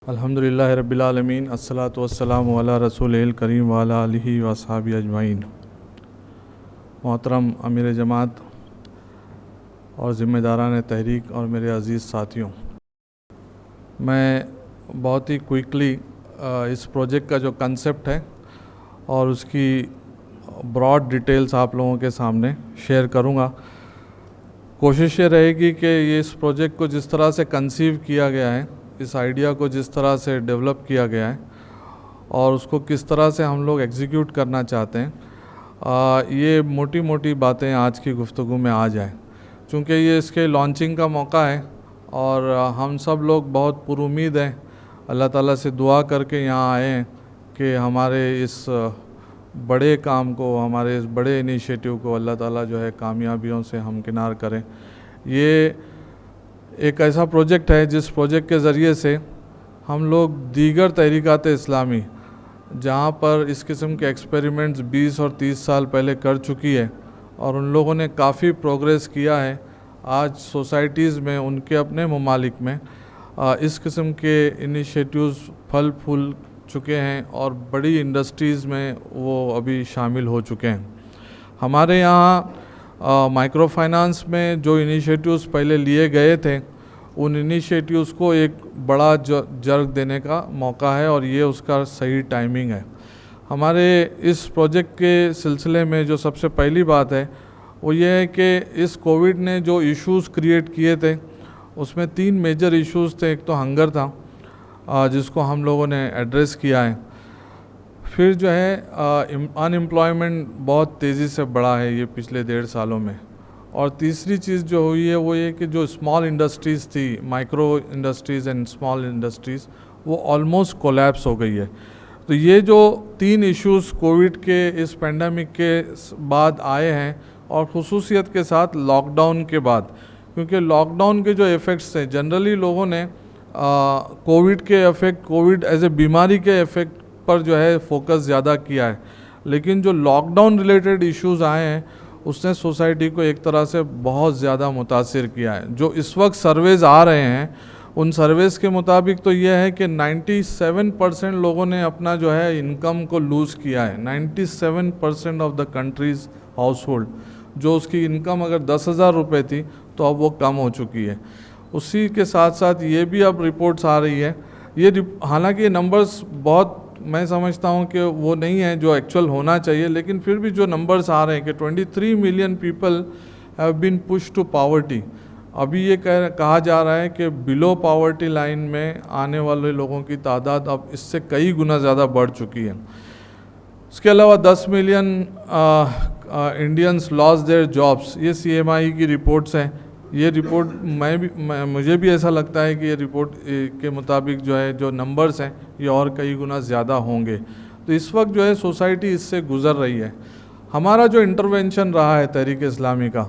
अल्हम्दुलिल्लाह रब्बिल आलमीन अस्सलातु वस्सलामु अला रसूलिल करीम व अला आलिहि व अस्हाबी अजमाइन। मोहतरम अमीर जमात और ज़िम्मेदारान तहरीक और मेरे अज़ीज़ साथियों, मैं बहुत ही क्विकली इस प्रोजेक्ट का जो कंसेप्ट है और उसकी ब्रॉड डिटेल्स आप लोगों के सामने शेयर करूंगा। कोशिश ये रहेगी कि ये इस प्रोजेक्ट को जिस तरह से कंसीव किया गया है, इस आइडिया को जिस तरह से डेवलप किया गया है और उसको किस तरह से हम लोग एग्जीक्यूट करना चाहते हैं, ये मोटी मोटी बातें आज की गुफ्तगू में आ जाए। चूँकि ये इसके लॉन्चिंग का मौका है और हम सब लोग बहुत पुरुमीद हैं, अल्लाह ताला से दुआ करके यहाँ आए हैं कि हमारे इस बड़े काम को, हमारे इस बड़े इनिशिएटिव को अल्लाह ताला जो है कामयाबियों से हमकिनार करें। ये एक ऐसा प्रोजेक्ट है जिस प्रोजेक्ट के ज़रिए से हम लोग दीगर तहरीकात इस्लामी जहाँ पर इस किस्म के एक्सपेरिमेंट्स 20 और 30 साल पहले कर चुकी है और उन लोगों ने काफ़ी प्रोग्रेस किया है, आज सोसाइटीज़ में, उनके अपने ममालिक में इस किस्म के इनिशिएटिव्स फल फूल चुके हैं और बड़ी इंडस्ट्रीज़ में वो अभी शामिल हो चुके हैं। हमारे यहाँ माइक्रो फाइनेंस में जो इनिशिएटिव्स पहले लिए गए थे, उन इनिशिएटिव्स को एक बड़ा जर्क देने का मौका है और ये उसका सही टाइमिंग है। हमारे इस प्रोजेक्ट के सिलसिले में जो सबसे पहली बात है वो ये है कि इस कोविड ने जो इश्यूज़ क्रिएट किए थे उसमें 3 मेजर इश्यूज़ थे। एक तो हंगर था जिसको हम लोगों ने एड्रेस किया है। फिर जो है अनएम्प्लॉयमेंट बहुत तेज़ी से बढ़ा है ये पिछले 1.5 सालों में। और तीसरी चीज़ जो हुई है वो ये कि जो स्मॉल इंडस्ट्रीज़ थी, micro industries and small industries, वो ऑलमोस्ट कोलैप्स हो गई है। तो ये जो 3 इश्यूज़ कोविड के इस पेंडेमिक के बाद आए हैं और ख़ुसूसियत के साथ लॉकडाउन के बाद, क्योंकि लॉकडाउन के जो इफ़ेक्ट्स थे, जनरली लोगों ने कोविड के इफ़ेक्ट, कोविड एज ए बीमारी के इफ़ेक्ट पर जो है फोकस ज़्यादा किया है, लेकिन जो लॉकडाउन रिलेटेड इश्यूज़ आए हैं उसने सोसाइटी को एक तरह से बहुत ज़्यादा मुतासिर किया है। जो इस वक्त सर्वेज़ आ रहे हैं उन सर्वेज़ के मुताबिक तो यह है कि 97% लोगों ने अपना जो है इनकम को लूज़ किया है। 97% of the countries house hold, जो उसकी इनकम अगर 10,000 रुपये थी तो अब वो कम हो चुकी है। उसी के साथ साथ ये भी अब रिपोर्ट्स आ रही है, हालांकि ये नंबर्स बहुत, मैं समझता हूँ कि वो नहीं है जो एक्चुअल होना चाहिए, लेकिन फिर भी जो नंबर्स आ रहे हैं कि 23 million people have been push to poverty. अभी ये कहा जा रहा है कि बिलो पावर्टी लाइन में आने वाले लोगों की तादाद अब इससे कई गुना ज़्यादा बढ़ चुकी है। इसके अलावा 10 million Indians loss their jobs, ये CMI की रिपोर्ट्स हैं। ये रिपोर्ट मुझे भी ऐसा लगता है कि ये रिपोर्ट के मुताबिक जो है जो नंबर्स हैं ये और कई गुना ज़्यादा होंगे। तो इस वक्त जो है सोसाइटी इससे गुज़र रही है। हमारा जो इंटरवेंशन रहा है तहरीक इस्लामी का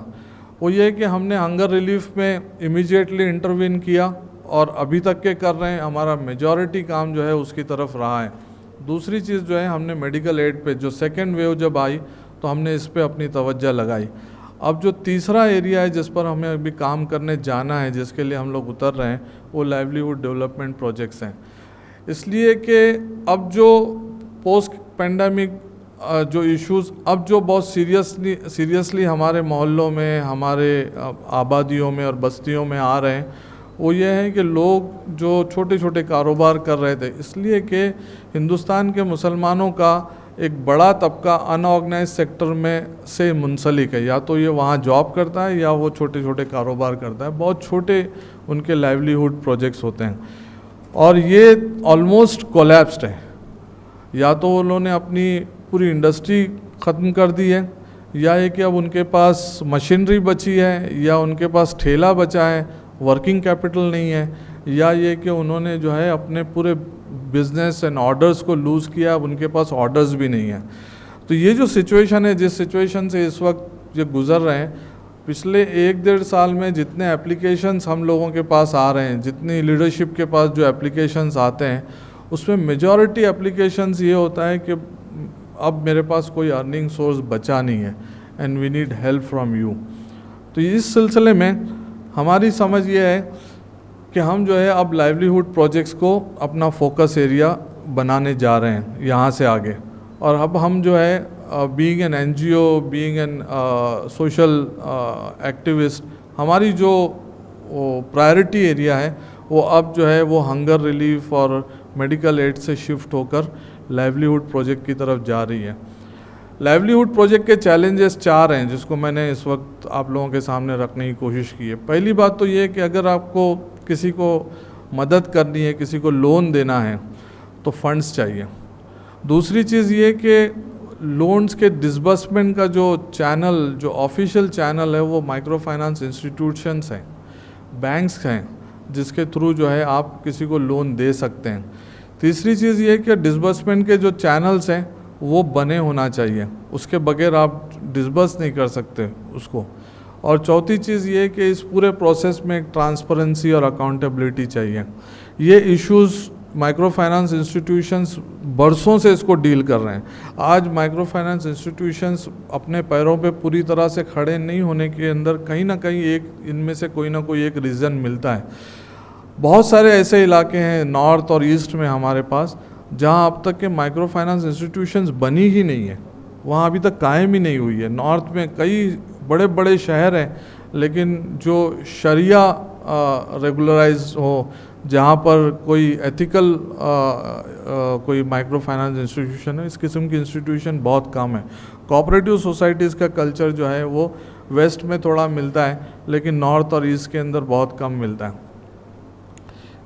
वो ये है कि हमने हंगर रिलीफ में इमीडिएटली इंटरवीन किया और अभी तक के कर रहे हैं। हमारा मेजॉरिटी काम जो है उसकी तरफ रहा है। दूसरी चीज़ जो है, हमने मेडिकल एड पे, जो सेकेंड वेव जब आई तो हमने इस पर अपनी तवज्जो लगाई। अब जो तीसरा एरिया है जिस पर हमें अभी काम करने जाना है, जिसके लिए हम लोग उतर रहे हैं, वो लाइवलीहुड डेवलपमेंट प्रोजेक्ट्स हैं। इसलिए कि अब जो पोस्ट पेंडेमिक जो इश्यूज़ अब जो बहुत सीरियसली हमारे मोहल्लों में, हमारे आबादियों में और बस्तियों में आ रहे हैं, वो ये है कि लोग जो छोटे छोटे कारोबार कर रहे थे, इसलिए कि हिंदुस्तान के मुसलमानों का एक बड़ा तबका अनऑर्गेनाइज सेक्टर में से मुंसलिक है। या तो ये वहाँ जॉब करता है या वो छोटे छोटे कारोबार करता है। बहुत छोटे उनके लाइवलीहुड प्रोजेक्ट्स होते हैं और ये ऑलमोस्ट कोलैप्स्ड है। या तो उन्होंने अपनी पूरी इंडस्ट्री ख़त्म कर दी है, या ये कि अब उनके पास मशीनरी बची है, या उनके पास ठेला बचा है, वर्किंग कैपिटल नहीं है, या ये कि उन्होंने जो है अपने पूरे बिज़नेस एंड ऑर्डर्स को लूज़ किया, अब उनके पास ऑर्डर्स भी नहीं है। तो ये जो सिचुएशन है, जिस सिचुएशन से इस वक्त ये गुज़र रहे हैं, पिछले 1-1.5 साल में जितने एप्लीकेशंस हम लोगों के पास आ रहे हैं, जितनी लीडरशिप के पास जो एप्लीकेशंस आते हैं, उसमें मेजॉरिटी एप्लीकेशंस ये होता है कि अब मेरे पास कोई अर्निंग सोर्स बचा नहीं है and we need help from you. तो इस सिलसिले में हमारी समझ ये है कि हम जो है अब लाइवलीहुड प्रोजेक्ट्स को अपना फोकस एरिया बनाने जा रहे हैं यहाँ से आगे। और अब हम जो है being an NGO, being an social activist, हमारी जो प्रायोरिटी एरिया है वो अब जो है वो हंगर रिलीफ और मेडिकल एड से शिफ्ट होकर लाइवलीहुड प्रोजेक्ट की तरफ जा रही है। लाइवलीहुड प्रोजेक्ट के चैलेंजेस 4 हैं जिसको मैंने इस वक्त आप लोगों के सामने रखने की कोशिश की है। पहली बात तो ये है कि अगर आपको किसी को मदद करनी है, किसी को लोन देना है तो फंड्स चाहिए। दूसरी चीज़ ये कि लोन्स के डिसबर्समेंट का जो चैनल, जो ऑफिशियल चैनल है वो माइक्रो फाइनेंस इंस्टीट्यूशंस हैं, बैंक्स हैं, जिसके थ्रू जो है आप किसी को लोन दे सकते हैं। तीसरी चीज़ ये कि डिसबर्समेंट के जो चैनल्स हैं वो बने होना चाहिए, उसके बगैर आप डिसबर्स नहीं कर सकते उसको। और चौथी चीज़ ये कि इस पूरे प्रोसेस में ट्रांसपेरेंसी और अकाउंटेबिलिटी चाहिए। ये इश्यूज़ माइक्रो फाइनेंस इंस्टीट्यूशंस बरसों से इसको डील कर रहे हैं। आज माइक्रो फाइनेंस इंस्टीट्यूशंस अपने पैरों पे पूरी तरह से खड़े नहीं होने के अंदर कहीं ना कहीं एक इनमें से कोई ना कोई एक रीज़न मिलता है। बहुत सारे ऐसे इलाके हैं नॉर्थ और ईस्ट में हमारे पास जहां अब तक के माइक्रो फाइनेंस इंस्टीट्यूशंस बनी ही नहीं है, वहां अभी तक कायम ही नहीं हुई है। नॉर्थ में कई बड़े बड़े शहर हैं लेकिन जो शरिया रेगुलराइज हो, जहाँ पर कोई एथिकल कोई माइक्रो फाइनेंस इंस्टीट्यूशन है, इस किस्म की इंस्टीट्यूशन बहुत कम है। कोऑपरेटिव सोसाइटीज़ का कल्चर जो है वो वेस्ट में थोड़ा मिलता है लेकिन नॉर्थ और ईस्ट के अंदर बहुत कम मिलता है।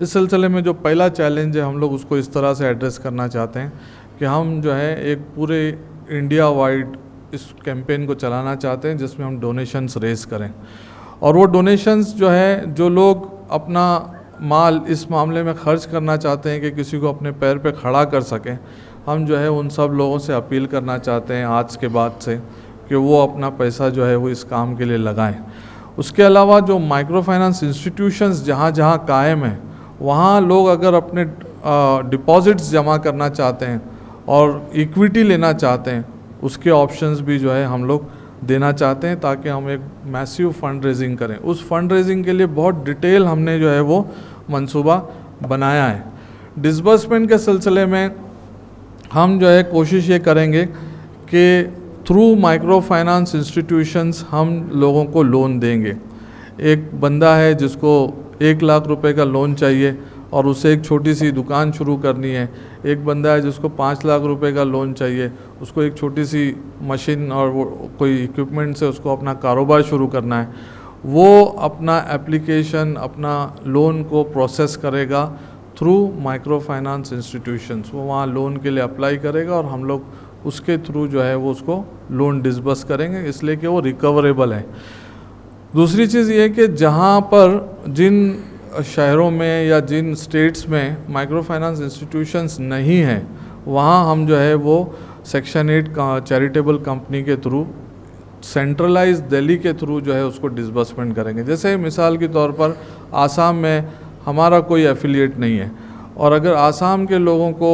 इस सिलसिले में जो पहला चैलेंज है हम लोग उसको इस तरह से एड्रेस करना चाहते हैं कि हम जो है एक पूरे इंडिया वाइड इस कैंपेन को चलाना चाहते हैं जिसमें हम डोनेशंस रेज करें। और वो डोनेशंस जो है, जो लोग अपना माल इस मामले में खर्च करना चाहते हैं कि किसी को अपने पैर पे खड़ा कर सकें, हम जो है उन सब लोगों से अपील करना चाहते हैं आज के बाद से कि वो अपना पैसा जो है वो इस काम के लिए लगाएं। उसके अलावा जो माइक्रो फाइनेंस इंस्टीट्यूशंस जहाँ जहाँ कायम हैं वहाँ लोग अगर अपने डिपॉजिट्स जमा करना चाहते हैं और इक्विटी लेना चाहते हैं, उसके ऑप्शंस भी जो है हम लोग देना चाहते हैं ताकि हम एक मैसिव फंड रेजिंग करें। उस फंड रेजिंग के लिए बहुत डिटेल हमने जो है वो मंसूबा बनाया है। डिसबर्समेंट के सिलसिले में हम जो है कोशिश ये करेंगे कि थ्रू माइक्रो फाइनेंस इंस्टीट्यूशंस हम लोगों को लोन देंगे। एक बंदा है जिसको 1 लाख रुपए का लोन चाहिए और उसे एक छोटी सी दुकान शुरू करनी है। एक बंदा है जिसको 5 लाख रुपए का लोन चाहिए, उसको एक छोटी सी मशीन और वो कोई इक्विपमेंट से उसको अपना कारोबार शुरू करना है। वो अपना एप्लीकेशन, अपना लोन को प्रोसेस करेगा थ्रू माइक्रो फाइनेंस इंस्टीट्यूशंस। वो वहाँ लोन के लिए अप्लाई करेगा और हम लोग उसके थ्रू जो है वो उसको लोन डिसबर्स करेंगे, इसलिए कि वो रिकवरेबल है। दूसरी चीज़ ये कि जहाँ पर जिन शहरों में या जिन स्टेट्स में माइक्रो फाइनेंस इंस्टीट्यूशंस नहीं हैं वहाँ हम जो है वो सेक्शन 8 चैरिटेबल कंपनी के थ्रू, सेंट्रलाइज दिल्ली के थ्रू जो है उसको डिसबर्समेंट करेंगे। जैसे मिसाल के तौर पर आसाम में हमारा कोई एफिलिएट नहीं है और अगर आसाम के लोगों को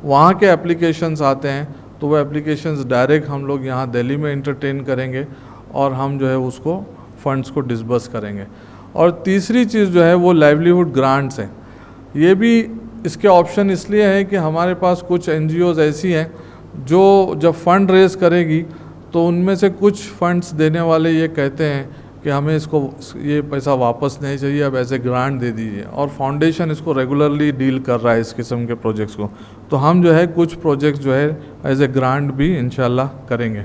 वहाँ के एप्लीकेशंस आते हैं तो वो एप्लीकेशंस डायरेक्ट हम लोग यहाँ दिल्ली में इंटरटेन करेंगे और हम जो है उसको फंड्स को डिसबर्स करेंगे। और तीसरी चीज़ जो है वो लाइवलीहुड ग्रांट्स हैं। ये भी इसके ऑप्शन इसलिए है कि हमारे पास कुछ एनजीओज़ ऐसी हैं जो जब फंड रेज करेगी तो उनमें से कुछ फंड्स देने वाले ये कहते हैं कि हमें इसको ये पैसा वापस नहीं चाहिए, अब ऐसे ग्रांट दे दीजिए। और फाउंडेशन इसको रेगुलरली डील कर रहा है इस किस्म के प्रोजेक्ट्स को, तो हम जो है कुछ प्रोजेक्ट्स जो है एज ए ग्रांट भी इंशाल्लाह करेंगे।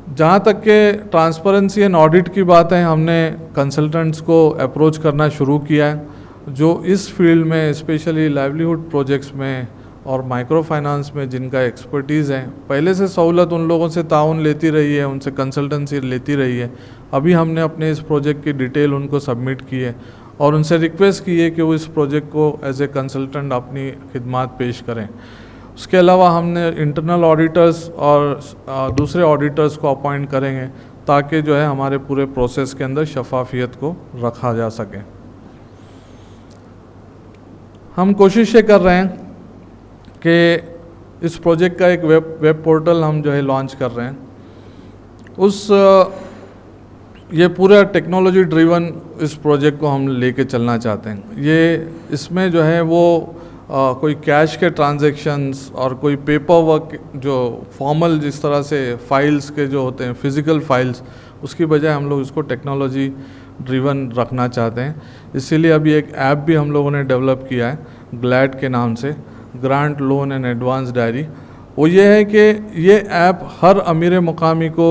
जहाँ तक के ट्रांसपेरेंसी एंड ऑडिट की बात है, हमने कंसल्टेंट्स को अप्रोच करना शुरू किया है जो इस फील्ड में स्पेशली लाइवलीहुड प्रोजेक्ट्स में और माइक्रो फाइनेंस में जिनका एक्सपर्टीज़ है। पहले से सहूलत उन लोगों से ताउन लेती रही है, उनसे कंसल्टेंसी लेती रही है। अभी हमने अपने इस प्रोजेक्ट की डिटेल उनको सबमिट की है और उनसे रिक्वेस्ट की है कि वो इस प्रोजेक्ट को एज ए कंसल्टेंट अपनी खिदमात पेश करें। उसके अलावा हमने इंटरनल ऑडिटर्स और दूसरे ऑडिटर्स को अपॉइंट करेंगे ताकि जो है हमारे पूरे प्रोसेस के अंदर शफाफियत को रखा जा सके। हम कोशिश ये कर रहे हैं कि इस प्रोजेक्ट का एक वेब पोर्टल हम जो है लॉन्च कर रहे हैं। उस ये पूरा टेक्नोलॉजी ड्रिवन इस प्रोजेक्ट को हम लेके चलना चाहते हैं। ये इसमें जो है वो कोई कैश के ट्रांजैक्शंस और कोई पेपर वर्क जो फॉर्मल जिस तरह से फाइल्स के जो होते हैं फिज़िकल फाइल्स, उसकी बजाय हम लोग इसको टेक्नोलॉजी ड्रिवन रखना चाहते हैं। इसीलिए अभी एक ऐप भी हम लोगों ने डेवलप किया है ग्लैड के नाम से, grant loan and advance diary. वो ये है कि ये ऐप हर अमीर मुकामी को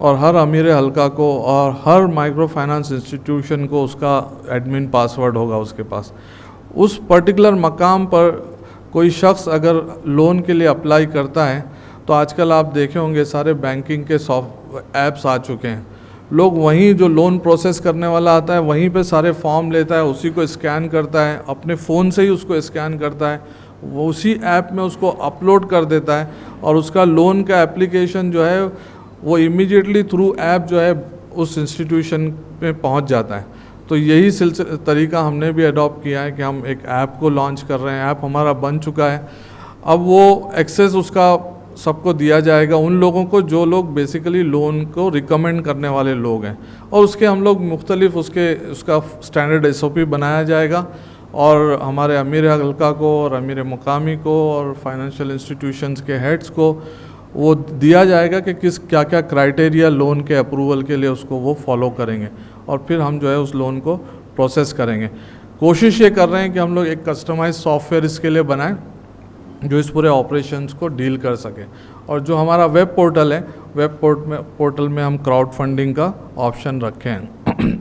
और हर अमीर हल्का को और हर माइक्रो फाइनेंस इंस्टीट्यूशन को उसका एडमिन पासवर्ड होगा उसके पास। उस पर्टिकुलर मकाम पर कोई शख्स अगर लोन के लिए अप्लाई करता है तो आजकल आप देखे होंगे सारे बैंकिंग के सॉफ्ट ऐप्स आ चुके हैं। लोग वहीं जो लोन प्रोसेस करने वाला आता है वहीं पे सारे फॉर्म लेता है, उसी को स्कैन करता है, अपने फ़ोन से ही उसको स्कैन करता है, वो उसी ऐप में उसको अपलोड कर देता है और उसका लोन का एप्लीकेशन जो है वो इमीडिएटली थ्रू ऐप जो है उस इंस्टीट्यूशन पे पहुंच जाता है। तो यही तरीका हमने भी अडॉप्ट किया है कि हम एक ऐप को लॉन्च कर रहे हैं। ऐप हमारा बन चुका है, अब वो एक्सेस उसका सबको दिया जाएगा, उन लोगों को जो लोग बेसिकली लोन को रिकमेंड करने वाले लोग हैं, और उसके हम लोग मुख्तलिफ उसका स्टैंडर्ड SOP बनाया जाएगा और हमारे अमीर हल्का को और अमीर मुकामी को और फाइनेंशियल इंस्टीट्यूशंस के हेड्स को वो दिया जाएगा कि क्या क्या क्राइटेरिया लोन के अप्रूवल के लिए उसको वो फॉलो करेंगे और फिर हम जो है उस लोन को प्रोसेस करेंगे। कोशिश ये कर रहे हैं कि हम लोग एक कस्टमाइज सॉफ्टवेयर इसके लिए बनाएं जो इस पूरे ऑपरेशंस को डील कर सके। और जो हमारा वेब पोर्टल है, वेब पोर्टल में हम क्राउड फंडिंग का ऑप्शन रखे हैं।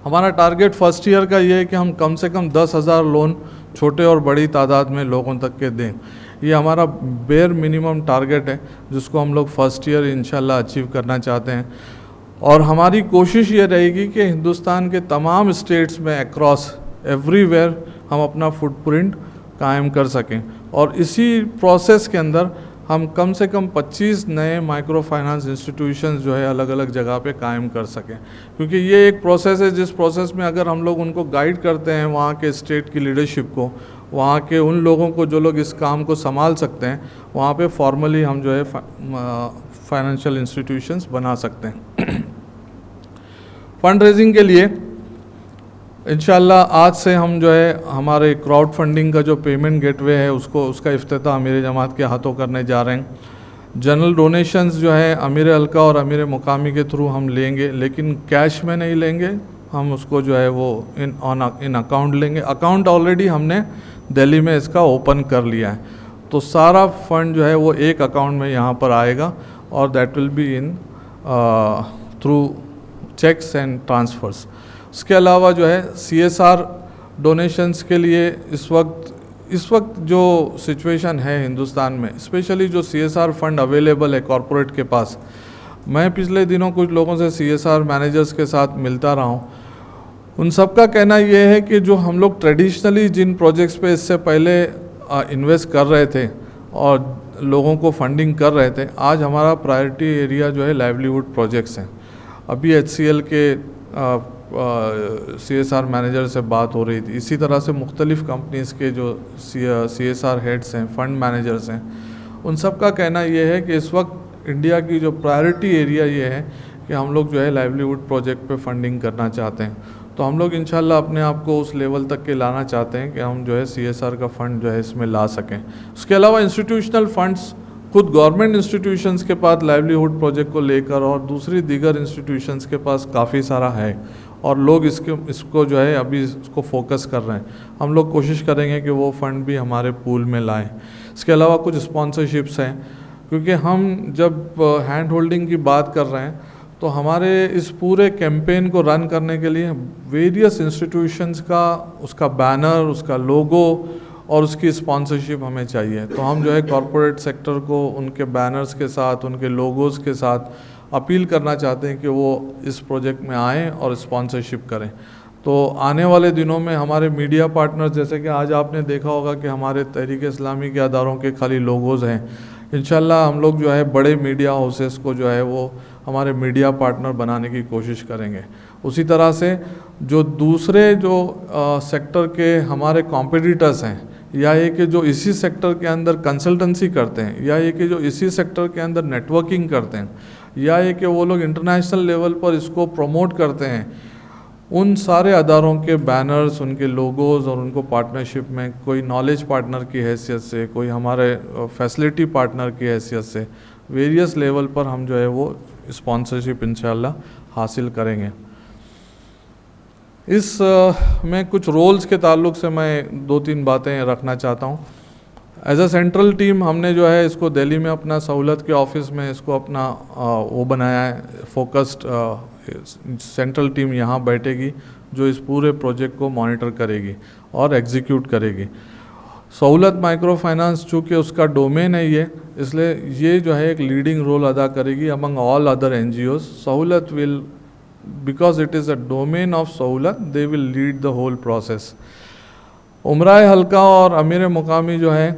हमारा टारगेट फर्स्ट ईयर का ये है कि हम कम से कम 10,000 लोन छोटे और बड़ी तादाद में लोगों तक के दें। ये हमारा बेयर मिनिमम टारगेट है जिसको हम लोग फर्स्ट ईयर इंशाल्लाह अचीव करना चाहते हैं। और हमारी कोशिश ये रहेगी कि हिंदुस्तान के तमाम स्टेट्स में अक्रॉस एवरीवेयर हम अपना फुटप्रिंट कायम कर सकें और इसी प्रोसेस के अंदर हम कम से कम 25 नए माइक्रो फाइनेंस इंस्टीट्यूशंस जो है अलग अलग जगह पे कायम कर सकें। क्योंकि ये एक प्रोसेस है जिस प्रोसेस में अगर हम लोग उनको गाइड करते हैं, वहाँ के स्टेट की लीडरशिप को, वहाँ के उन लोगों को जो लोग इस काम को संभाल सकते हैं, वहाँ पे फॉर्मली हम जो है फाइनेंशियल इंस्टीट्यूशंस बना सकते हैं। फंड रेजिंग के लिए इंशाल्लाह आज से हम जो है हमारे क्राउड फंडिंग का जो पेमेंट गेटवे है उसका इफ्तिताह अमीर जमात के हाथों करने जा रहे हैं। जनरल डोनेशंस जो है अमीर हल्का और अमीर मुकामी के थ्रू हम लेंगे, लेकिन कैश में नहीं लेंगे, हम उसको जो है वो इन अकाउंट लेंगे। अकाउंट ऑलरेडी हमने दिल्ली में इसका ओपन कर लिया है, तो सारा फंड जो है वो एक अकाउंट में यहाँ पर आएगा और that will be in through cheques and transfers. उसके अलावा जो है CSR डोनेशंस के लिए इस वक्त जो सिचुएशन है हिंदुस्तान में, स्पेशली जो CSR फंड अवेलेबल है कॉरपोरेट के पास, मैं पिछले दिनों कुछ लोगों से CSR मैनेजर्स के साथ मिलता रहा हूँ। उन सब का कहना ये है कि जो हम लोग ट्रेडिशनली जिन प्रोजेक्ट्स पे इससे पहले इन्वेस्ट कर रहे थे और लोगों को फंडिंग कर रहे थे, आज हमारा प्रायोरिटी एरिया जो है लाइवलीहुड प्रोजेक्ट्स हैं। अभी HCL के CSR मैनेजर से बात हो रही थी, इसी तरह से मुख्तलिफ़ कंपनीज़ के जो CSR हेड्स हैं, फंड मैनेजर्स हैं, उन सब का कहना ये है कि इस वक्त इंडिया की जो प्रायोरिटी एरिया ये है कि हम लोग जो है लाइवलीहुड प्रोजेक्ट पे फंडिंग करना चाहते हैं। तो हम लोग इंशाल्लाह अपने आप को उस लेवल तक के लाना चाहते हैं कि हम जो है CSR का फ़ंड जो है इसमें ला सकें। उसके अलावा इंस्टीट्यूशनल फ़ंड्स खुद गवर्नमेंट इंस्टीट्यूशंस के पास लाइवलीहुड प्रोजेक्ट को लेकर और दूसरी दीगर इंस्टीट्यूशंस के पास काफ़ी सारा है और लोग इसको जो है अभी इसको फोकस कर रहे हैं। हम लोग कोशिश करेंगे कि वो फ़ंड भी हमारे पूल में लाएं। इसके अलावा कुछ स्पॉन्सरशिप्स हैं, क्योंकि हम जब हैंड होल्डिंग की बात कर रहे हैं तो हमारे इस पूरे कैंपेन को रन करने के लिए वेरियस इंस्टीट्यूशंस का उसका बैनर, उसका लोगो और उसकी स्पॉन्सरशिप हमें चाहिए। तो हम जो है कॉरपोरेट सेक्टर को उनके बैनर्स के साथ, उनके लोगोज़ के साथ अपील करना चाहते हैं कि वो इस प्रोजेक्ट में आएँ और स्पॉन्सरशिप करें। तो आने वाले दिनों में हमारे मीडिया पार्टनर्स, जैसे कि आज आपने देखा होगा कि हमारे तहरीक इस्लामी के अदारों के खाली लोगोज़ हैं, इंशाल्लाह हम लोग जो है बड़े मीडिया हाउसेस को जो है वो हमारे मीडिया पार्टनर बनाने की कोशिश करेंगे। उसी तरह से जो दूसरे जो सेक्टर के हमारे कॉम्पिटिटर्स हैं, या ये कि जो इसी सेक्टर के अंदर कंसल्टेंसी करते हैं, या ये कि जो इसी सेक्टर के अंदर नेटवर्किंग करते हैं, या ये कि वो लोग इंटरनेशनल लेवल पर इसको प्रमोट करते हैं, उन सारे अदारों के बैनर्स, उनके लोगोज और उनको पार्टनरशिप में कोई नॉलेज पार्टनर की हैसियत से, कोई हमारे फैसिलिटी पार्टनर की हैसियत से वेरियस लेवल पर हम जो है वो स्पॉन्सरशिप इंशाल्लाह हासिल करेंगे। इस में कुछ रोल्स के ताल्लुक से मैं 2-3 बातें रखना चाहता हूँ। एज अ सेंट्रल टीम हमने जो है इसको दिल्ली में अपना सहूलत के ऑफिस में इसको अपना वो बनाया है, फोकस्ड सेंट्रल टीम यहाँ बैठेगी जो इस पूरे प्रोजेक्ट को मॉनिटर करेगी और एग्जीक्यूट करेगी। सहूलत माइक्रो फाइनेंस चूँकि उसका डोमेन है ये, इसलिए ये जो है एक लीडिंग रोल अदा करेगी अमंग ऑल अदर एनजीओज। सहूलत will, because it is a domain of सहूलत, they will lead the whole process। उमराए हल्का और अमीर मुकामी जो है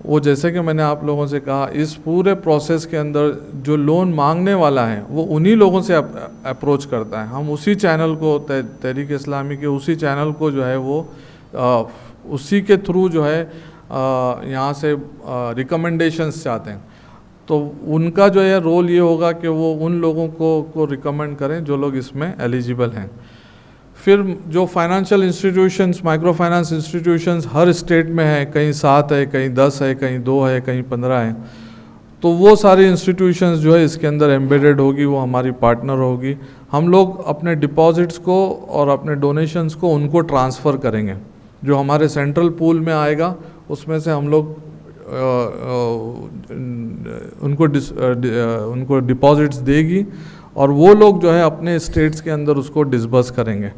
वो, जैसे कि मैंने आप लोगों से कहा, इस पूरे प्रोसेस के अंदर जो लोन मांगने वाला है वो उन्हीं लोगों से अप्रोच करता है। हम उसी चैनल को, तहरीक इस्लामी के उसी चैनल को जो है वो उसी के थ्रू जो है यहाँ से रिकमेंडेशंस चाहते हैं। तो उनका जो है रोल ये होगा कि वो उन लोगों को रिकमेंड करें जो लोग इसमें एलिजिबल हैं। फिर जो financial institutions, micro finance institutions हर स्टेट में है, कहीं 7 है, कहीं 10 है, कहीं 2 है, कहीं 15 है, तो वो सारी इंस्टीट्यूशंस जो है इसके अंदर एम्बेडेड होगी, वो हमारी पार्टनर होगी। हम लोग अपने डिपॉजिट्स को और अपने डोनेशंस को उनको ट्रांसफ़र करेंगे। जो हमारे सेंट्रल पूल में आएगा उसमें से हम लोग उनको डिपॉजिट्स देगी और वो लोग जो है अपने स्टेट्स के अंदर उसको डिसबर्स करेंगे।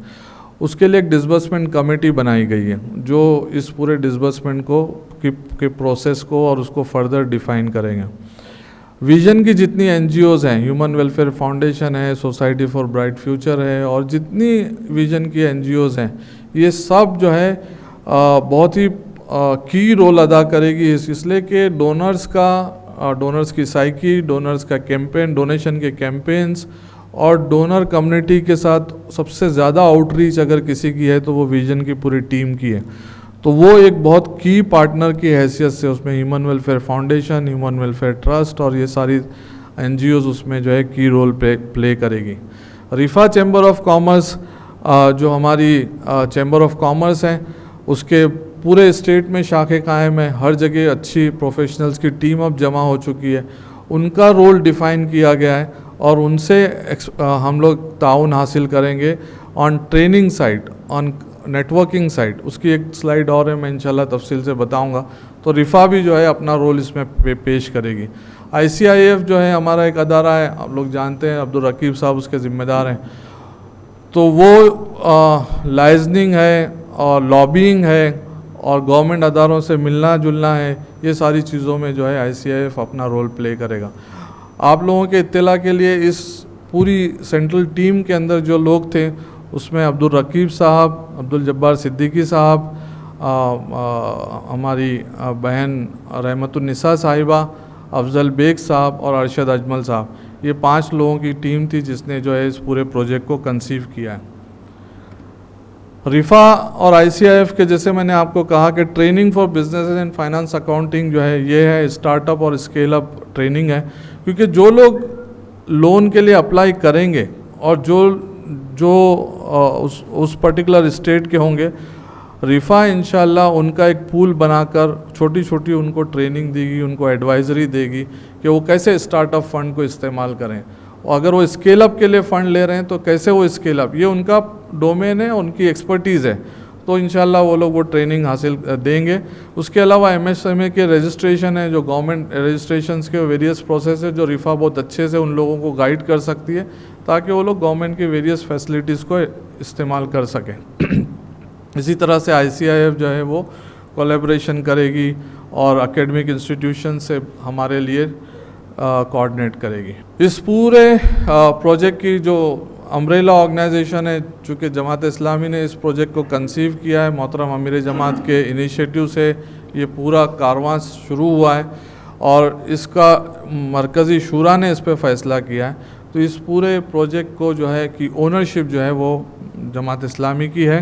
उसके लिए एक डिसबर्समेंट कमेटी बनाई गई है जो इस पूरे डिसबर्समेंट को के प्रोसेस को और उसको फर्दर डिफाइन करेंगे। विजन की जितनी एनजीओज़ हैं, ह्यूमन वेलफेयर फाउंडेशन है, सोसाइटी फॉर ब्राइट फ्यूचर है, और जितनी विजन की एनजीओज़ हैं, ये सब जो है बहुत ही की रोल अदा करेगी, इसलिए कि डोनर्स की साइकी, डोनर्स का कैंपेन, डोनेशन के कैंपेन्स और डोनर कम्युनिटी के साथ सबसे ज़्यादा आउटरीच अगर किसी की है तो वो विजन की पूरी टीम की है। तो वो एक बहुत की पार्टनर की हैसियत से उसमें human welfare foundation, human welfare trust और ये सारी एनजीओज़ उसमें जो है की रोल प्ले करेगी। रिफा चैम्बर ऑफ कॉमर्स, जो हमारी चैम्बर ऑफ कॉमर्स हैं, उसके पूरे स्टेट में शाखे कायम है, हर जगह अच्छी प्रोफेशनल्स की टीम अब जमा हो चुकी है, उनका रोल डिफ़ाइन किया गया है और उनसे हम लोग ताउन हासिल करेंगे on training side, on networking side. उसकी एक स्लाइड और है, मैं इंशाल्लाह तफसील से बताऊंगा। तो रिफा भी जो है अपना रोल इसमें पेश करेगी। ICIF जो है हमारा एक अदारा है, आप लोग जानते हैं, अब्दुल रकीब साहब उसके ज़िम्मेदार हैं। तो वो लाइजनिंग है और लॉबिंग है और गवर्नमेंट अदारों से मिलना जुलना है, ये सारी चीज़ों में जो है ICIF अपना रोल प्ले करेगा। आप लोगों के इत्तला के लिए इस पूरी सेंट्रल टीम के अंदर जो लोग थे उसमें अब्दुल रकीब साहब, अब्दुल जब्बार सिद्दीकी साहब, हमारी बहन रहमतुन्निसा साहिबा, अफजल बेग साहब और अरशद अजमल साहब, ये 5 लोगों की टीम थी जिसने जो है इस पूरे प्रोजेक्ट को कंसीव किया है। रिफा और ICIF के, जैसे मैंने आपको कहा कि training for business and finance accounting जो है ये है स्टार्टअप और स्केल अप ट्रेनिंग है, क्योंकि जो लोग लोन के लिए अप्लाई करेंगे और जो उस पर्टिकुलर स्टेट के होंगे, रिफा इंशाल्लाह उनका एक पूल बनाकर छोटी छोटी उनको ट्रेनिंग देगी, उनको एडवाइजरी देगी कि वो कैसे स्टार्टअप फंड को इस्तेमाल करें, और अगर वो स्केल अप के लिए फ़ंड ले रहे हैं तो कैसे वो स्केल अप, ये उनका डोमेन है, उनकी एक्सपर्टीज़ है। तो इंशाल्लाह वो लोग वो ट्रेनिंग हासिल देंगे। उसके अलावा MSME के रजिस्ट्रेशन है, जो गवर्नमेंट रजिस्ट्रेशंस के वेरियस प्रोसेस है, जो रिफा बहुत अच्छे से उन लोगों को गाइड कर सकती है ताकि वो लोग गवर्नमेंट की वेरियस फैसिलिटीज़ को इस्तेमाल कर सकें। इसी तरह से ICIF जो है वो कोलैबोरेशन करेगी और एकेडमिक इंस्टीट्यूशन से हमारे लिए कोऑर्डिनेट करेगी। इस पूरे प्रोजेक्ट की जो अम्ब्रेला ऑर्गेनाइजेशन है, चूँकि जमात इस्लामी ने इस प्रोजेक्ट को कंसीव किया है, मोहतरम अमीर जमात के इनिशिएटिव से ये पूरा कारवां शुरू हुआ है और इसका मरकज़ी शूरा ने इस पर फ़ैसला किया है। तो इस पूरे प्रोजेक्ट को जो है कि ओनरशिप जो है वो जमात इस्लामी की है।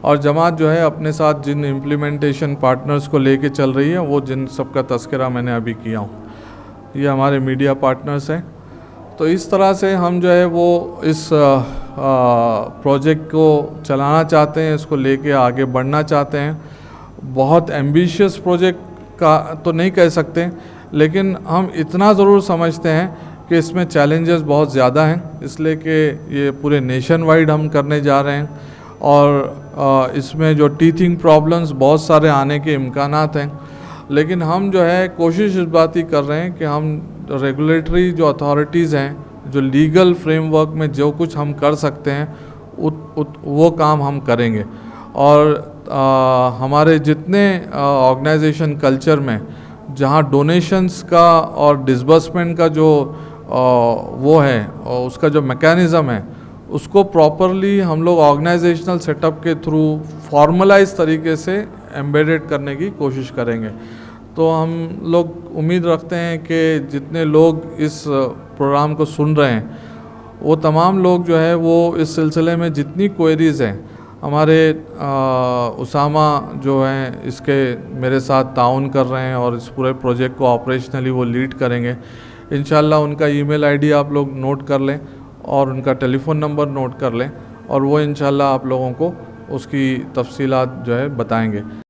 और जमात जो है अपने साथ जिन इम्प्लीमेंटेशन पार्टनर्स को लेके चल रही है, वो जिन सबका तस्करा मैंने अभी किया हूँ, ये हमारे मीडिया पार्टनर्स हैं। तो इस तरह से हम जो है वो इस प्रोजेक्ट को चलाना चाहते हैं, इसको लेके आगे बढ़ना चाहते हैं। बहुत एम्बिशियस प्रोजेक्ट का तो नहीं कह सकते, लेकिन हम इतना ज़रूर समझते हैं कि इसमें चैलेंजेस बहुत ज़्यादा हैं, इसलिए कि ये पूरे नेशन वाइड हम करने जा रहे हैं और इसमें जो टीथिंग प्रॉब्लम्स बहुत सारे आने के इम्कानात हैं। लेकिन हम जो है कोशिश इस बात ही कर रहे हैं कि हम रेगुलेटरी जो अथॉरिटीज़ हैं, जो लीगल फ्रेमवर्क में जो कुछ हम कर सकते हैं वो काम हम करेंगे। और हमारे जितने ऑर्गेनाइजेशन कल्चर में जहाँ डोनेशंस का और डिसबर्समेंट का जो वो है और उसका जो मैकेनिज़्म है, उसको प्रॉपरली हम लोग ऑर्गेनाइजेशनल सेटअप के थ्रू फॉर्मलाइज तरीके से एम्बेडेड करने की कोशिश करेंगे। तो हम लोग उम्मीद रखते हैं कि जितने लोग इस प्रोग्राम को सुन रहे हैं, वो तमाम लोग जो है वो इस सिलसिले में जितनी क्वेरीज़ हैं, हमारे उसामा जो हैं इसके मेरे साथ ताउन कर रहे हैं और इस पूरे प्रोजेक्ट को ऑपरेशनली वो लीड करेंगे। इंशाल्लाह उनका ईमेल आईडी आप लोग नोट कर लें और उनका टेलीफ़ोन नंबर नोट कर लें और वो इंशाल्लाह आप लोगों को उसकी तफसीलात जो है बताएंगे।